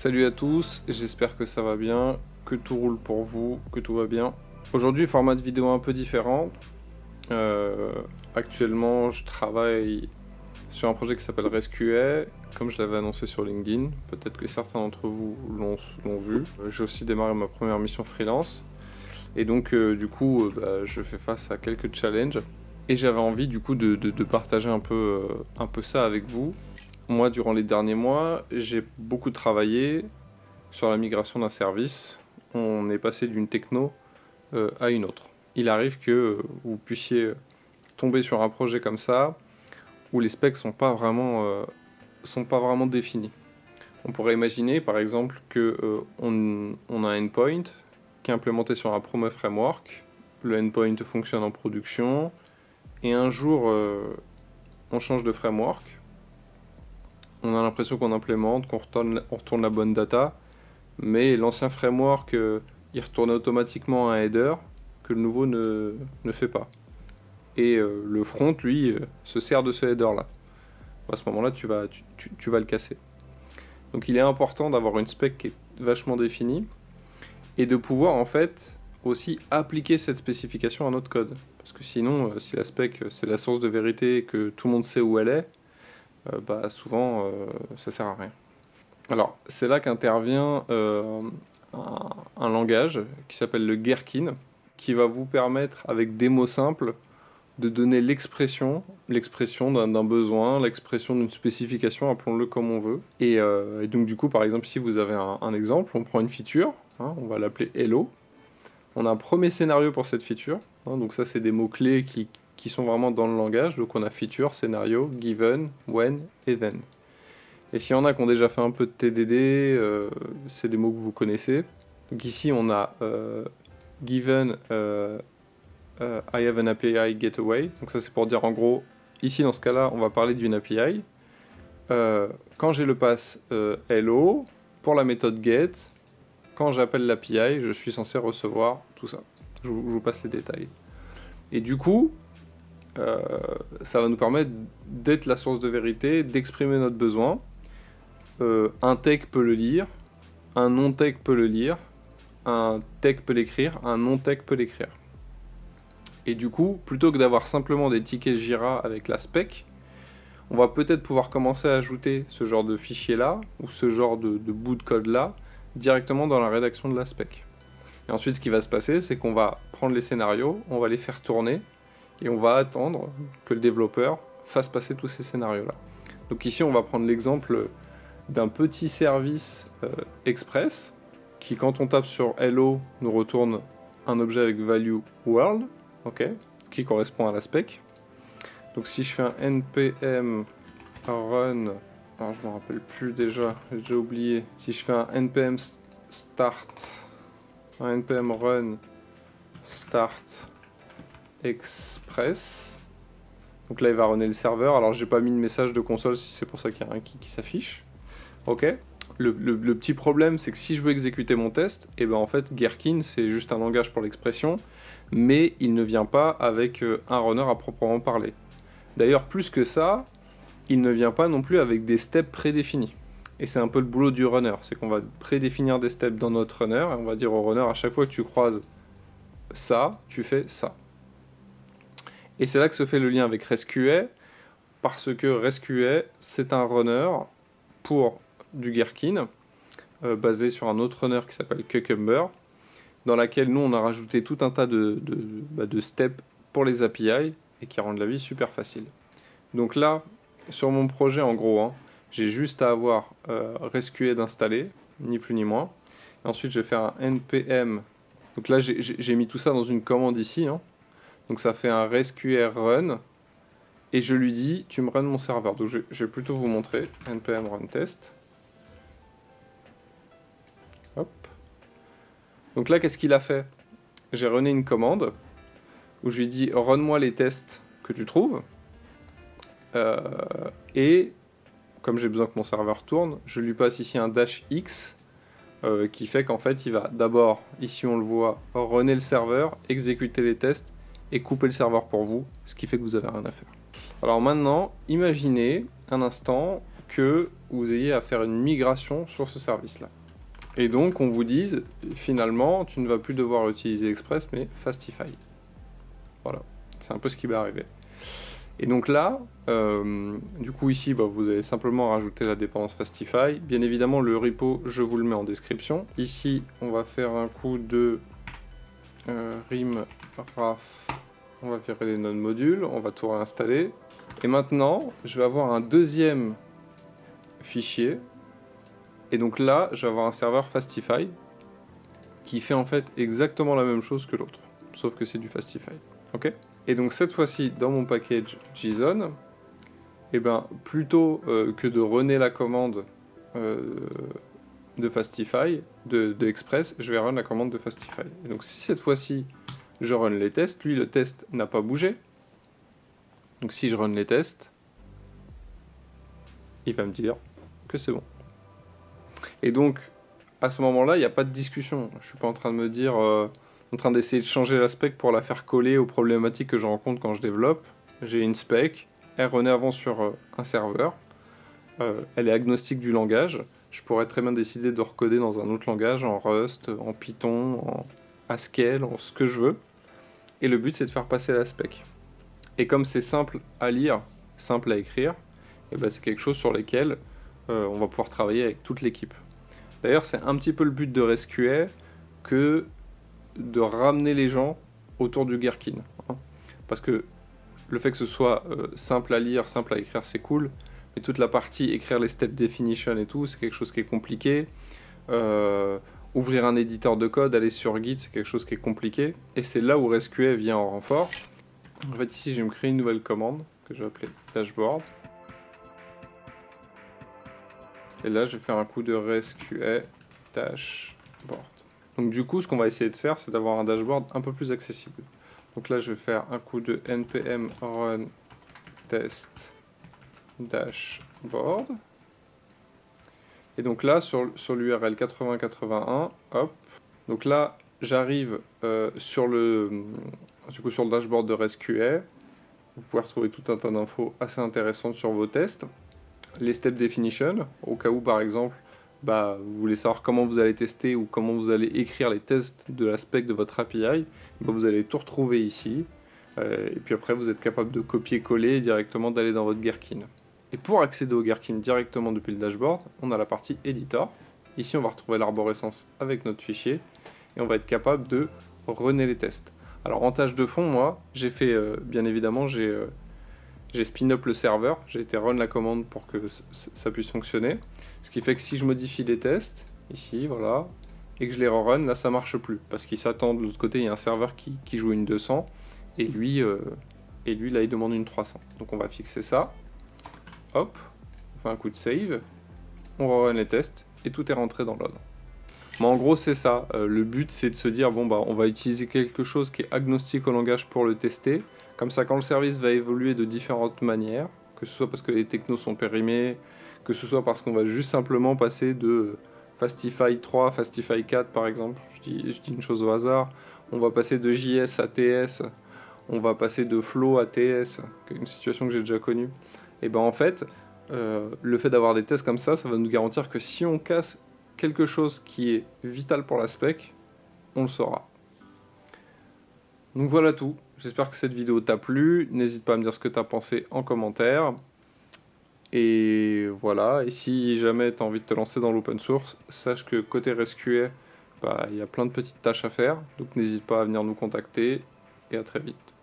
Salut à tous, j'espère que ça va bien, que tout roule pour vous, que tout va bien. Aujourd'hui, format de vidéo un peu différent. Euh, Actuellement, je travaille sur un projet qui s'appelle ResQA, comme je l'avais annoncé sur LinkedIn. Peut-être que certains d'entre vous l'ont vu. J'ai aussi démarré ma première mission freelance. Et donc, je fais face à quelques challenges. Et j'avais envie, du coup, de partager un peu ça avec vous. Moi, durant les derniers mois, j'ai beaucoup travaillé sur la migration d'un service. On est passé d'une techno à une autre. Il arrive que vous puissiez tomber sur un projet comme ça où les specs sont pas vraiment définis. On pourrait imaginer par exemple que on a un endpoint qui est implémenté sur un Promo Framework. Le endpoint fonctionne en production et un jour on change de framework. On a l'impression qu'on implémente, on retourne la bonne data, mais l'ancien framework il retourne automatiquement un header que le nouveau ne fait pas. Et le front, lui, se sert de ce header là. À ce moment-là, tu vas le casser. Donc il est important d'avoir une spec qui est vachement définie et de pouvoir en fait aussi appliquer cette spécification à notre code. Parce que sinon, si la spec c'est la source de vérité et que tout le monde sait où elle est, souvent ça sert à rien. Alors c'est là qu'intervient un langage qui s'appelle le Gherkin, qui va vous permettre avec des mots simples de donner l'expression d'un besoin, l'expression d'une spécification, appelons-le comme on veut. Et donc du coup, par exemple, si vous avez un exemple, on prend une feature, hein, on va l'appeler Hello. On a un premier scénario pour cette feature, hein, donc ça c'est des mots-clés qui sont vraiment dans le langage. Donc on a feature, scénario, given, when et then. Et s'il y en a qui ont déjà fait un peu de TDD, c'est des mots que vous connaissez. Donc ici on a given I have an API gateway. Donc ça c'est pour dire en gros, ici dans ce cas-là, on va parler d'une API. Quand j'ai le pass hello, pour la méthode get, quand j'appelle l'API, je suis censé recevoir tout ça. Je vous passe les détails. Et du coup, ça va nous permettre d'être la source de vérité, d'exprimer notre besoin. Un tech peut le lire, un non-tech peut le lire, un tech peut l'écrire, un non-tech peut l'écrire. Et du coup, plutôt que d'avoir simplement des tickets Jira avec la spec, on va peut-être pouvoir commencer à ajouter ce genre de fichier-là, ou ce genre de bout de code-là, directement dans la rédaction de la spec. Et ensuite, ce qui va se passer, c'est qu'on va prendre les scénarios, on va les faire tourner, et on va attendre que le développeur fasse passer tous ces scénarios-là. Donc ici, on va prendre l'exemple d'un petit service express, qui quand on tape sur Hello, nous retourne un objet avec value world, okay, qui correspond à la spec. Donc si je fais un npm run, alors je me rappelle plus déjà, j'ai déjà oublié. Si je fais un npm start, un npm run start express, donc là il va runner le serveur. Alors j'ai pas mis de message de console si c'est pour ça qu'il y a un qui s'affiche. Ok. Le petit problème, c'est que si je veux exécuter mon test, et ben en fait Gherkin c'est juste un langage pour l'expression, mais il ne vient pas avec un runner à proprement parler. D'ailleurs, plus que ça, il ne vient pas non plus avec des steps prédéfinis. Et c'est un peu le boulot du runner, c'est qu'on va prédéfinir des steps dans notre runner, et on va dire au runner, à chaque fois que tu croises ça, tu fais ça. Et c'est là que se fait le lien avec ResQA, parce que ResQA, c'est un runner pour du Gherkin, basé sur un autre runner qui s'appelle Cucumber, dans laquelle nous on a rajouté tout un tas de steps pour les API et qui rendent la vie super facile. Donc là, sur mon projet en gros, hein, j'ai juste à avoir ResQA d'installer, ni plus ni moins. Et ensuite je vais faire un npm. Donc là j'ai mis tout ça dans une commande ici. Hein. Donc ça fait un ResQA run. Et je lui dis, tu me run mon serveur. Donc je vais plutôt vous montrer npm run test. Hop. Donc là, qu'est-ce qu'il a fait? J'ai runné une commande où je lui dis run-moi les tests que tu trouves. Et comme j'ai besoin que mon serveur tourne, je lui passe ici un -x qui fait qu'en fait, il va d'abord, ici on le voit, runner le serveur, exécuter les tests et couper le serveur pour vous, ce qui fait que vous n'avez rien à faire. Alors maintenant, imaginez un instant que vous ayez à faire une migration sur ce service-là. Et donc, on vous dise, finalement, tu ne vas plus devoir utiliser Express, mais Fastify. Voilà, c'est un peu ce qui va arriver. Et donc là, du coup ici, vous allez simplement rajouter la dépendance Fastify. Bien évidemment, le repo, je vous le mets en description. Ici, on va faire un coup de rim raf. On va virer les nodes modules, on va tout réinstaller. Et maintenant, je vais avoir un deuxième fichier. Et donc là, je vais avoir un serveur Fastify qui fait en fait exactement la même chose que l'autre, sauf que c'est du Fastify. Ok ? Et donc cette fois-ci, dans mon package JSON, plutôt que de runner la commande de Fastify, de Express, je vais run la commande de Fastify. Et donc si cette fois-ci, je run les tests, lui, le test n'a pas bougé. Donc si je run les tests, il va me dire que c'est bon. Et donc, à ce moment-là, il n'y a pas de discussion. Je ne suis pas en train de me dire, en train d'essayer de changer la spec pour la faire coller aux problématiques que je rencontre quand je développe. J'ai une spec, elle renaît avant sur un serveur, elle est agnostique du langage. Je pourrais très bien décider de recoder dans un autre langage, en Rust, en Python, en Haskell, en ce que je veux. Et le but, c'est de faire passer la spec. Et comme c'est simple à lire, simple à écrire, c'est quelque chose sur lequel on va pouvoir travailler avec toute l'équipe. D'ailleurs, c'est un petit peu le but de ResQA que de ramener les gens autour du Gherkin. Parce que le fait que ce soit simple à lire, simple à écrire, c'est cool, mais toute la partie écrire les step definition et tout, c'est quelque chose qui est compliqué. Ouvrir un éditeur de code, aller sur Git, c'est quelque chose qui est compliqué. Et c'est là où ResQA vient en renfort. En fait, ici, je vais me créer une nouvelle commande que je vais appeler dashboard. Et là, je vais faire un coup de ResQA dashboard. Donc du coup, ce qu'on va essayer de faire, c'est d'avoir un dashboard un peu plus accessible. Donc là, je vais faire un coup de npm run test dashboard. Et donc là, sur l'URL 8081, hop. Donc là, j'arrive sur le dashboard de ResQA. Vous pouvez retrouver tout un tas d'infos assez intéressantes sur vos tests. Les step definition, au cas où par exemple, vous voulez savoir comment vous allez tester ou comment vous allez écrire les tests de la spec de votre API, vous allez tout retrouver ici. Et puis après, vous êtes capable de copier-coller et directement d'aller dans votre Gherkin. Et pour accéder au Gherkin directement depuis le dashboard, on a la partie Editor. Ici, on va retrouver l'arborescence avec notre fichier et on va être capable de runner les tests. Alors en tâche de fond, moi, j'ai fait, bien évidemment, j'ai spin up le serveur, j'ai été run la commande pour que ça puisse fonctionner. Ce qui fait que si je modifie les tests, ici, voilà, et que je les rerun, là ça marche plus. Parce qu'il s'attend de l'autre côté, il y a un serveur qui joue une 200, et lui là il demande une 300. Donc on va fixer ça. Hop, on fait un coup de save, on rerun les tests, et tout est rentré dans l'ordre. Mais en gros c'est ça, le but c'est de se dire, on va utiliser quelque chose qui est agnostique au langage pour le tester. Comme ça, quand le service va évoluer de différentes manières, que ce soit parce que les technos sont périmés, que ce soit parce qu'on va juste simplement passer de Fastify 3 à Fastify 4 par exemple, je dis une chose au hasard, on va passer de JS à TS, on va passer de Flow à TS, une situation que j'ai déjà connue, et en fait, le fait d'avoir des tests comme ça va nous garantir que si on casse quelque chose qui est vital pour la spec, on le saura. Donc voilà tout, j'espère que cette vidéo t'a plu, n'hésite pas à me dire ce que t'as pensé en commentaire. Et voilà, et si jamais t'as envie de te lancer dans l'open source, sache que côté ResQA, il y a plein de petites tâches à faire, donc n'hésite pas à venir nous contacter, et à très vite.